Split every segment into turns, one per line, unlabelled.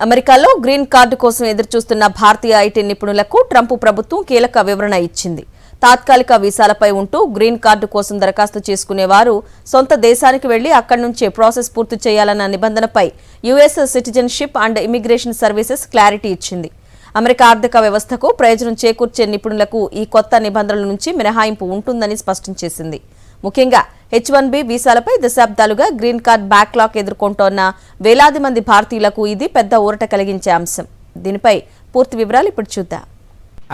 అమెరికాలో green card కోసం ఎదురుచూస్తున్న భారతీయ ఐటీ నిపుణులకు ట్రంప్ ప్రభుత్వం కీలక వివరణ ఇచ్చింది. తాత్కాలిక వీసాలపై ఉంటూ గ్రీన్ కార్డు కోసం దరఖాస్తు చేసుకునేవారు సొంత దేశానికి వెళ్లి అక్కడి నుంచే ప్రాసెస్ పూర్తి చేయాలన్న నిబంధనపై US citizenship and immigration services clarity ఇచ్చింది. అమెరికా ఆర్థిక వ్యవస్థకు ప్రయోజనం చేకూర్చే నిపుణులకు ఈ కొత్త నిబంధనల నుంచి మినహాయింపు ఉంటుందని స్పష్టం చేసింది. ముఖ్యంగా H1B వీసాలపై దశాబ్దాలుగా గ్రీన్ కార్డ్ బ్యాక్లాగ్ ఎదుర్కొంటోన్న వేలాది మంది భారతీయులకు ఇది పెద్ద ఊరట కలిగించే అంశం. దీనిపై పూర్తి వివరాలు ఇప్పుడు చూద్దాం.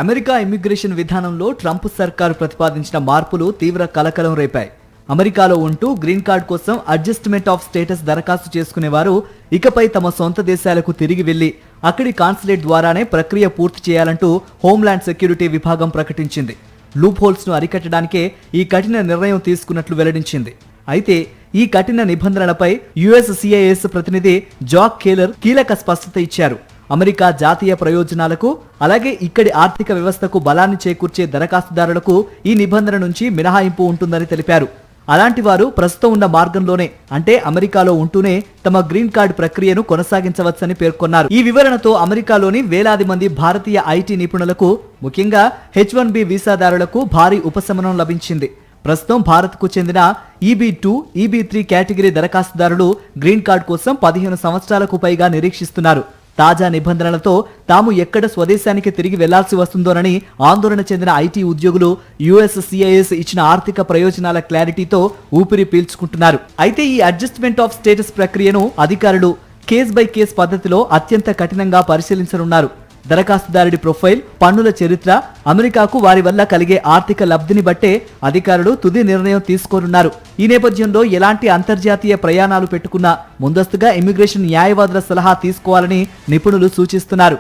అమెరికా ఇమిగ్రేషన్ విధానంలో ట్రంప్ సర్కారు ప్రతిపాదించిన మార్పులు తీవ్ర కలకలం రేపాయి. అమెరికాలో ఉంటూ గ్రీన్ కార్డ్ కోసం అడ్జస్ట్మెంట్ ఆఫ్ స్టేటస్ దరఖాస్తు చేసుకునేవారు ఇకపై తమ సొంత దేశాలకు తిరిగి వెళ్లి అక్కడి కాన్సులేట్ ద్వారానే ప్రక్రియ పూర్తి చేయాలంటూ హోంల్యాండ్ సెక్యూరిటీ విభాగం ప్రకటించింది. లూప్ హోల్స్ ను అరికట్టడానికే ఈ కఠిన నిర్ణయం తీసుకున్నట్లు వెల్లడించింది. అయితే ఈ కఠిన నిబంధనలపై USCIS ప్రతినిధి జాక్ కేలర్ కీలక స్పష్టత ఇచ్చారు. అమెరికా జాతీయ ప్రయోజనాలకు అలాగే ఇక్కడి ఆర్థిక వ్యవస్థకు బలాన్ని చేకూర్చే దరఖాస్తుదారులకు ఈ నిబంధన నుంచి మినహాయింపు ఉంటుందని తెలిపారు. అలాంటి వారు ప్రస్తుతం ఉన్న మార్గంలోనే అంటే అమెరికాలో ఉంటూనే తమ గ్రీన్ కార్డ్ ప్రక్రియను కొనసాగించవచ్చని పేర్కొన్నారు. ఈ వివరణతో అమెరికాలోని వేలాది మంది భారతీయ ఐటీ నిపుణులకు ముఖ్యంగా H1B వీసాదారులకు భారీ ఉపశమనం లభించింది. ప్రస్తుతం భారత్కు చెందిన EB2, EB3 category దరఖాస్తుదారులు green card కోసం 15 సంవత్సరాలకు పైగా నిరీక్షిస్తున్నారు. తాజా నిబంధనలతో తాము ఎక్కడ స్వదేశానికి తిరిగి వెళ్లాల్సి వస్తుందోనని ఆందోళన చెందిన ఐటీ ఉద్యోగులు USCIS ఇచ్చిన ఆర్థిక ప్రయోజనాల క్లారిటీతో ఊపిరి పీల్చుకుంటున్నారు. అయితే ఈ అడ్జస్ట్మెంట్ ఆఫ్ స్టేటస్ ప్రక్రియను అధికారులు కేస్ బై కేస్ పద్ధతిలో అత్యంత కఠినంగా పరిశీలించనున్నారు. దరఖాస్తుదారుడి ప్రొఫైల్, పన్నుల చరిత్ర, అమెరికాకు వారి వల్ల కలిగే ఆర్థిక లబ్ధిని బట్టే అధికారులు తుది నిర్ణయం తీసుకోనున్నారు. ఈ నేపథ్యంలో ఎలాంటి అంతర్జాతీయ ప్రయాణాలు పెట్టుకున్నా ముందస్తుగా ఇమిగ్రేషన్ న్యాయవాదుల సలహా తీసుకోవాలని నిపుణులు సూచిస్తున్నారు.